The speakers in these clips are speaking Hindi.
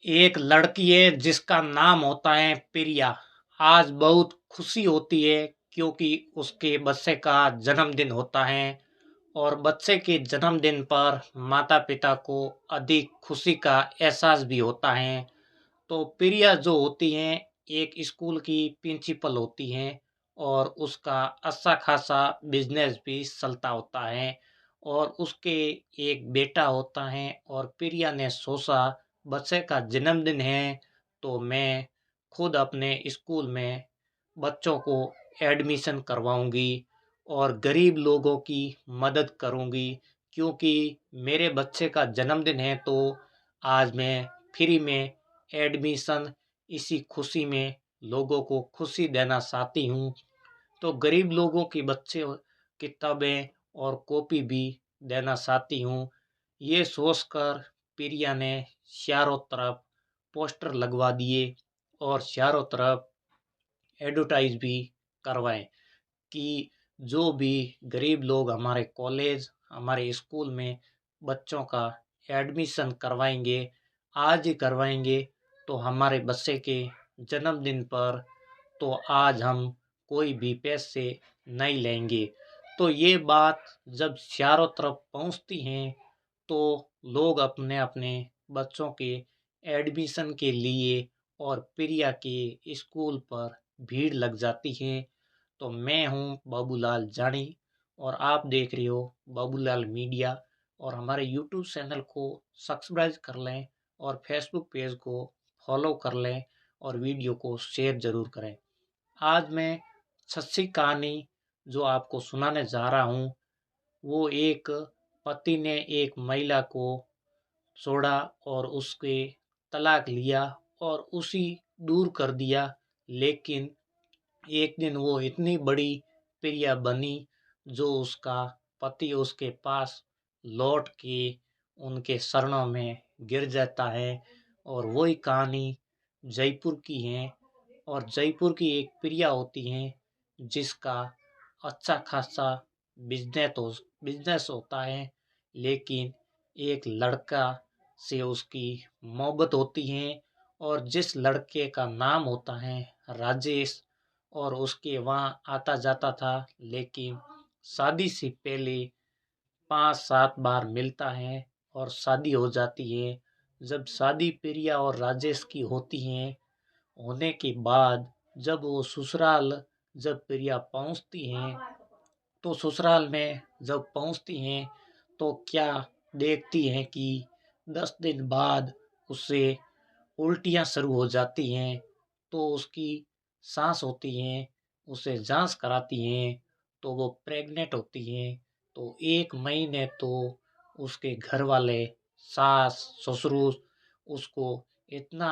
एक लड़की है जिसका नाम होता है प्रिया। आज बहुत खुशी होती है क्योंकि उसके बच्चे का जन्मदिन होता है और बच्चे के जन्मदिन पर माता-पिता को अधिक खुशी का एहसास भी होता है। तो प्रिया जो होती हैं एक स्कूल की प्रिंसिपल होती हैं और उसका अच्छा खासा बिजनेस भी चलता होता है और उसके एक बेटा होता है और प्रिया ने सोचा बच्चे का जन्मदिन है तो मैं खुद अपने स्कूल में बच्चों को एडमिशन करवाऊंगी और गरीब लोगों की मदद करूंगी क्योंकि मेरे बच्चे का जन्मदिन है तो आज मैं फ्री में एडमिशन इसी खुशी में लोगों को खुशी देना चाहती हूँ। तो गरीब लोगों की बच्चे किताबें और कॉपी भी देना चाहती हूँ। ये सोचकर प्रिया ने चारों तरफ पोस्टर लगवा दिए और चारों तरफ एडवर्टाइज भी करवाएं कि जो भी गरीब लोग हमारे कॉलेज हमारे स्कूल में बच्चों का एडमिशन करवाएंगे आज ही करवाएंगे तो हमारे बच्चे के जन्मदिन पर तो आज हम कोई भी पैसे नहीं लेंगे। तो ये बात जब चारों तरफ पहुंचती हैं तो लोग अपने अपने बच्चों के एडमिशन के लिए और प्रिया के स्कूल पर भीड़ लग जाती है। तो मैं हूँ बाबूलाल जानी और आप देख रहे हो बाबूलाल मीडिया और हमारे यूट्यूब चैनल को सब्सक्राइब कर लें और फेसबुक पेज को फॉलो कर लें और वीडियो को शेयर ज़रूर करें। आज मैं सच्ची कहानी जो आपको सुनाने जा रहा हूँ वो एक पति ने एक महिला को छोड़ा और उसके तलाक लिया और उसी दूर कर दिया। लेकिन एक दिन वो इतनी बड़ी प्रिया बनी जो उसका पति उसके पास लौट के उनके शरणों में गिर जाता है और वही कहानी जयपुर की है और जयपुर की एक प्रिया होती है जिसका अच्छा खासा बिजनेस होता है लेकिन एक लड़का से उसकी मोहब्बत होती है और जिस लड़के का नाम होता है राजेश और उसके वहाँ आता जाता था लेकिन शादी से पहले 5-7 बार मिलता है और शादी हो जाती है। जब शादी प्रिया और राजेश की होती है होने के बाद जब वो ससुराल जब प्रिया पहुंचती हैं तो ससुराल में जब पहुंचती हैं तो क्या देखती हैं कि 10 दिन बाद उसे उल्टियाँ शुरू हो जाती हैं। तो उसकी सास होती हैं उसे जांच कराती हैं तो वो प्रेग्नेंट होती हैं। तो 1 महीने तो उसके घर वाले सास ससुर उसको इतना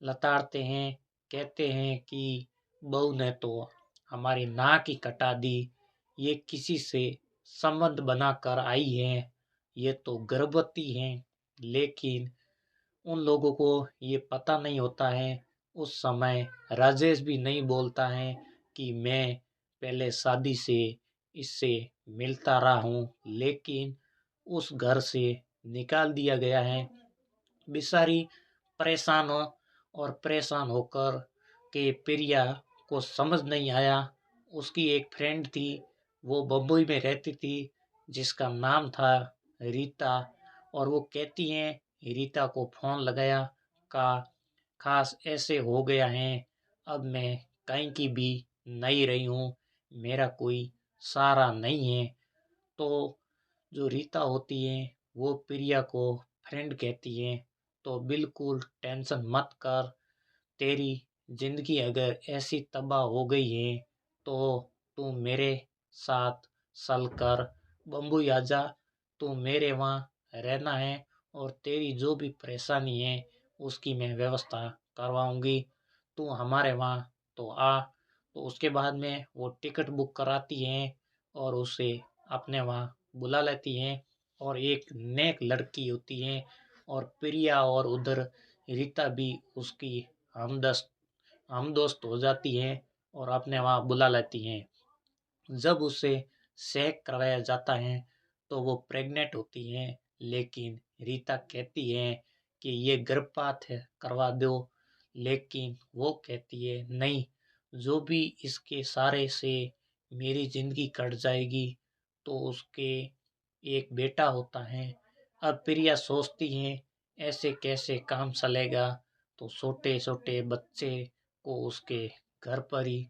लताड़ते हैं कहते हैं कि बहू ने तो हमारी नाक ही कटा दी, ये किसी से संबंध बनाकर आई हैं, ये तो गर्भवती हैं। लेकिन उन लोगों को ये पता नहीं होता है। उस समय राजेश भी नहीं बोलता है कि मैं पहले शादी से इससे मिलता रहा हूँ लेकिन उस घर से निकाल दिया गया है। बेचारी परेशान हो और परेशान होकर के प्रिया को समझ नहीं आया। उसकी एक फ्रेंड थी वो बम्बई में रहती थी जिसका नाम था रीता और वो कहती हैं रीता को फ़ोन लगाया का खास ऐसे हो गया है अब मैं कहीं की भी नहीं रही हूँ, मेरा कोई सहारा नहीं है। तो जो रीता होती है वो प्रिया को फ्रेंड कहती है तो बिल्कुल टेंशन मत कर, तेरी जिंदगी अगर ऐसी तबाह हो गई है तो तू मेरे साथ चल कर बम्बई आ जा, तू मेरे वहाँ रहना है और तेरी जो भी परेशानी है उसकी मैं व्यवस्था करवाऊंगी, तू हमारे वहाँ तो आ। तो उसके बाद में वो टिकट बुक कराती हैं और उसे अपने वहाँ बुला लेती हैं और एक नेक लड़की होती है और प्रिया और उधर रीता भी उसकी हमदस्त हम दोस्त हो जाती हैं और अपने वहाँ बुला लेती हैं। जब उसे चेक करवाया जाता है तो वो प्रेग्नेंट होती हैं लेकिन रीता कहती है कि ये गर्भपात है करवा दो, लेकिन वो कहती है नहीं, जो भी इसके सहारे से मेरी ज़िंदगी कट जाएगी तो उसके एक बेटा होता है। अब प्रिया सोचती है ऐसे कैसे काम चलेगा, तो छोटे-छोटे बच्चे को उसके घर पर ही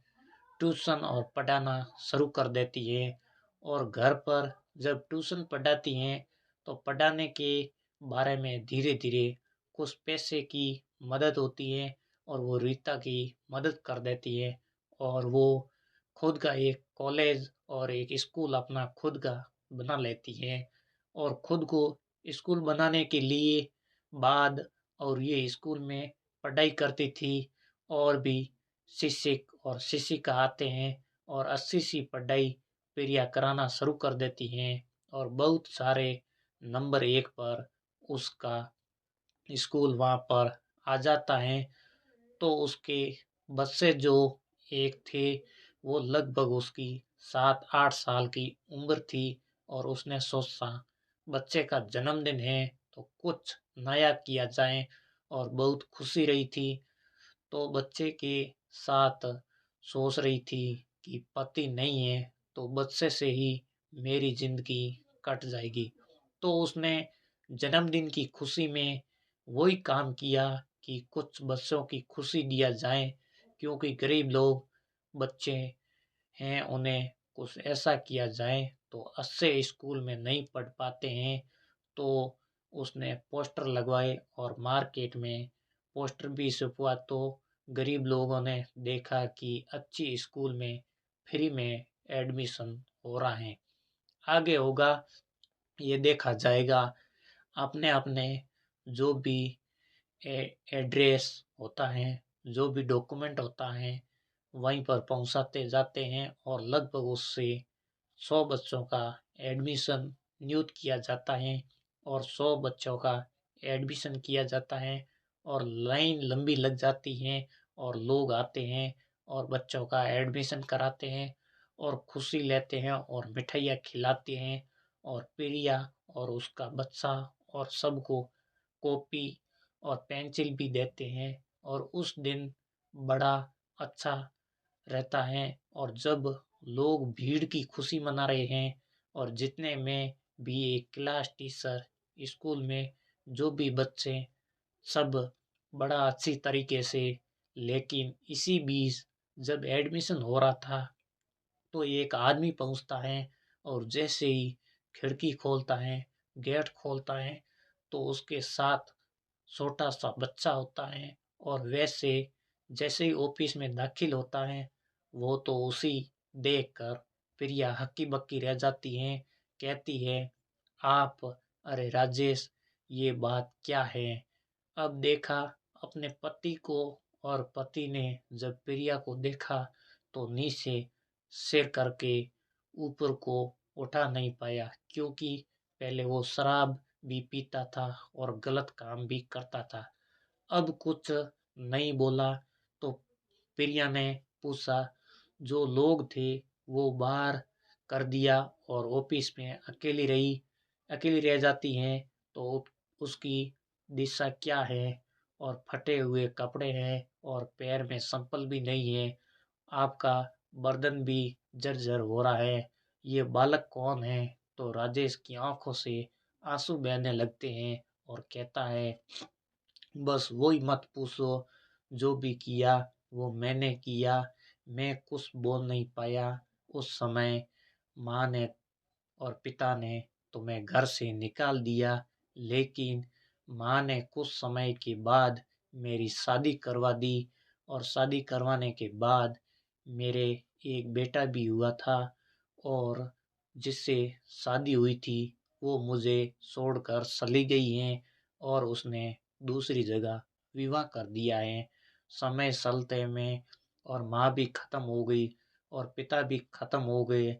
ट्यूशन और पढ़ाना शुरू कर देती है। और घर पर जब ट्यूशन पढ़ाती हैं तो पढ़ाने के बारे में धीरे-धीरे कुछ पैसे की मदद होती है और वो रीता की मदद कर देती है और वो खुद का एक कॉलेज और एक स्कूल अपना खुद का बना लेती है। और खुद को स्कूल बनाने के लिए बाद और ये स्कूल में पढ़ाई करती थी और भी शिक्षक और शिक्षिका आते हैं और अच्छी सी पढ़ाई प्रिया कराना शुरू कर देती हैं और बहुत सारे नंबर एक पर उसका स्कूल वहाँ पर आ जाता है। तो उसके बच्चे जो एक थे वो लगभग उसकी 7-8 साल की उम्र थी और उसने सोचा बच्चे का जन्मदिन है तो कुछ नया किया जाए और बहुत खुशी रही थी। तो बच्चे के साथ सोच रही थी कि पति नहीं है तो बच्चे से ही मेरी ज़िंदगी कट जाएगी। तो उसने जन्मदिन की खुशी में वही काम किया कि कुछ बच्चों की खुशी दिया जाए, क्योंकि गरीब लोग बच्चे हैं उन्हें कुछ ऐसा किया जाए तो अच्छे स्कूल में नहीं पढ़ पाते हैं। तो उसने पोस्टर लगवाए और मार्केट में पोस्टर भी छपवा तो गरीब लोगों ने देखा कि अच्छी स्कूल में फ्री में एडमिशन हो रहा है। आगे होगा ये देखा जाएगा। अपने अपने जो भी एड्रेस होता है, जो भी डॉक्यूमेंट होता है वहीं पर पहुंचाते जाते हैं और लगभग उससे 100 बच्चों का एडमिशन नियुक्त किया जाता है और 100 बच्चों का एडमिशन किया जाता है और लाइन लंबी लग जाती है और लोग आते हैं और बच्चों का एडमिशन कराते हैं और खुशी लेते हैं और मिठाइयाँ खिलाते हैं और प्रिया और उसका बच्चा और सबको कॉपी और पेंसिल भी देते हैं और उस दिन बड़ा अच्छा रहता है। और जब लोग भीड़ की खुशी मना रहे हैं और जितने में भी एक क्लास टीचर स्कूल में जो भी बच्चे सब बड़ा अच्छी तरीके से, लेकिन इसी बीच जब एडमिशन हो रहा था तो एक आदमी पहुंचता है और जैसे ही खिड़की खोलता है, गेट खोलता है, तो उसके साथ छोटा सा बच्चा होता है और वैसे जैसे ही ऑफिस में दाखिल होता है वो तो उसी देखकर प्रिया हक्की बक्की रह जाती हैं। कहती है आप, अरे राजेश, ये बात क्या है। अब देखा अपने पति को और पति ने जब प्रिया को देखा तो नीचे सिर करके ऊपर को उठा नहीं पाया, क्योंकि पहले वो शराब भी पीता था और गलत काम भी करता था। अब कुछ नहीं बोला तो प्रिया ने पूछा, जो लोग थे वो बाहर कर दिया और ऑफिस में अकेली रह जाती हैं तो उसकी दिशा क्या है। और फटे हुए कपड़े हैं और पैर में संपल भी नहीं है, आपका बर्तन भी जर्जर हो रहा है, ये बालक कौन है। तो राजेश की आंखों से आंसू बहने लगते हैं और कहता है बस वही मत पूछो, जो भी किया वो मैंने किया, मैं कुछ बोल नहीं पाया। उस समय माँ ने और पिता ने तुम्हें घर से निकाल दिया, लेकिन माँ ने कुछ समय के बाद मेरी शादी करवा दी और शादी करवाने के बाद मेरे एक बेटा भी हुआ था और जिससे शादी हुई थी वो मुझे छोड़कर चली गई हैं और उसने दूसरी जगह विवाह कर दिया है। समय चलते में और माँ भी खत्म हो गई और पिता भी खत्म हो गए,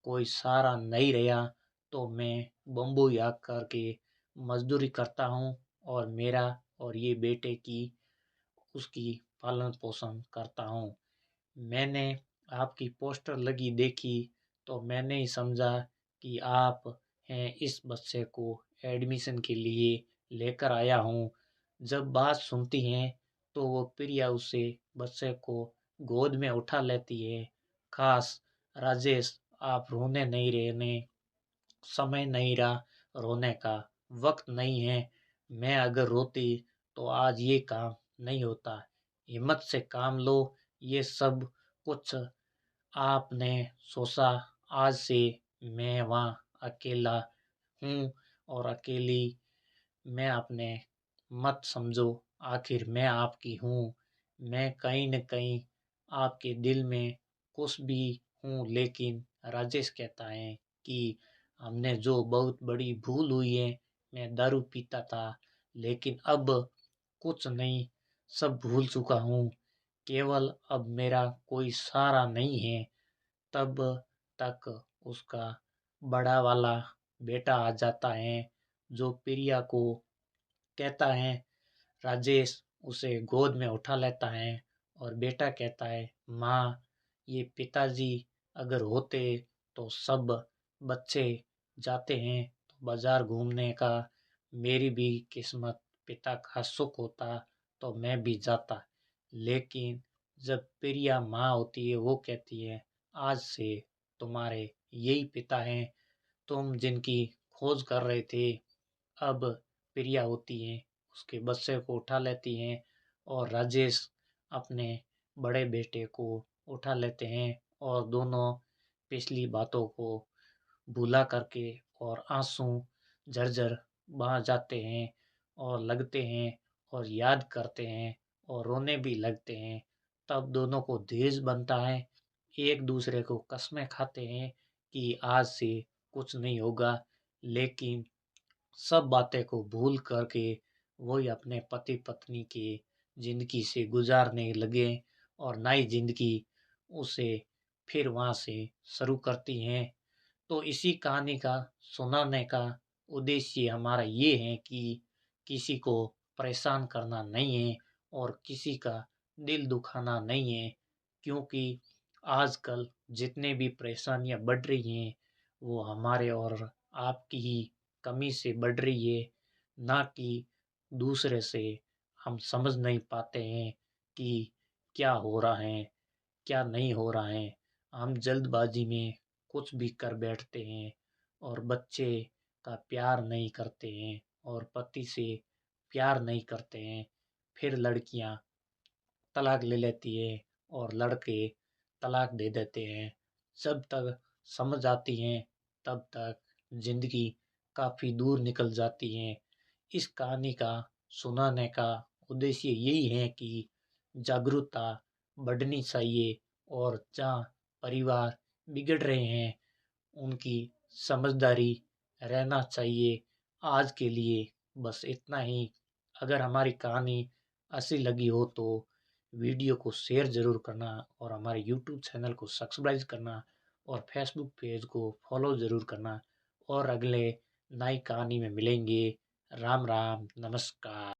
कोई सहारा नहीं रहा, तो मैं बम्बई आ करके मजदूरी करता हूँ और मेरा और ये बेटे की उसकी पालन पोषण करता हूँ। मैंने आपकी पोस्टर लगी देखी तो मैंने ही समझा कि आप हैं, इस बच्चे को एडमिशन के लिए लेकर आया हूँ। जब बात सुनती हैं तो वो प्रिया उसे बच्चे को गोद में उठा लेती है। खास राजेश, आप रोने नहीं, रहने समय नहीं रहा, रोने का वक्त नहीं है। मैं अगर रोती तो आज ये काम नहीं होता। हिम्मत से काम लो। ये सब कुछ आपने सोचा, आज से मैं वहाँ अकेला हूँ और अकेली। मैं अपने मत समझो, आखिर मैं आपकी हूँ। मैं कहीं न कहीं आपके दिल में कुछ भी हूँ। लेकिन राजेश कहता है कि हमने जो बहुत बड़ी भूल हुई है, मैं दारू पीता था लेकिन अब कुछ नहीं, सब भूल चुका हूँ। केवल अब मेरा कोई सहारा नहीं है। तब तक उसका बड़ा वाला बेटा आ जाता है जो प्रिया को कहता है। राजेश उसे गोद में उठा लेता है और बेटा कहता है, माँ, ये पिताजी अगर होते तो सब बच्चे जाते हैं तो बाजार घूमने का। मेरी भी किस्मत पिता का सुख होता तो मैं भी जाता। लेकिन जब प्रिया माँ होती है वो कहती है, आज से तुम्हारे यही पिता हैं, तुम जिनकी खोज कर रहे थे। अब प्रिया होती हैं उसके बच्चे को उठा लेती हैं और राजेश अपने बड़े बेटे को उठा लेते हैं और दोनों पिछली बातों को भूला करके और आंसू झरझर बहा जाते हैं और लगते हैं और याद करते हैं और रोने भी लगते हैं। तब दोनों को धीरज बनता है, एक दूसरे को कस्में खाते हैं कि आज से कुछ नहीं होगा। लेकिन सब बातें को भूल करके वही अपने पति पत्नी की जिंदगी से गुजारने लगे और नई जिंदगी उसे फिर वहाँ से शुरू करती हैं। तो इसी कहानी का सुनाने का उद्देश्य हमारा ये है कि किसी को परेशान करना नहीं है और किसी का दिल दुखाना नहीं है। क्योंकि आजकल जितने भी परेशानियां बढ़ रही हैं वो हमारे और आपकी ही कमी से बढ़ रही है, ना कि दूसरे से। हम समझ नहीं पाते हैं कि क्या हो रहा है, क्या नहीं हो रहा है। हम जल्दबाजी में कुछ भी कर बैठते हैं और बच्चे का प्यार नहीं करते हैं और पति से प्यार नहीं करते हैं। फिर लड़कियां तलाक ले लेती है और लड़के तलाक दे देते हैं। जब तक समझ आती हैं तब तक जिंदगी काफ़ी दूर निकल जाती है। इस कहानी का सुनाने का उद्देश्य यही है कि जागरूकता बढ़नी चाहिए और जहाँ परिवार बिगड़ रहे हैं उनकी समझदारी रहना चाहिए। आज के लिए बस इतना ही। अगर हमारी कहानी अच्छी लगी हो तो वीडियो को शेयर ज़रूर करना और हमारे यूट्यूब चैनल को सब्सक्राइब करना और फेसबुक पेज को फॉलो ज़रूर करना। और अगले नई कहानी में मिलेंगे। राम राम, नमस्कार।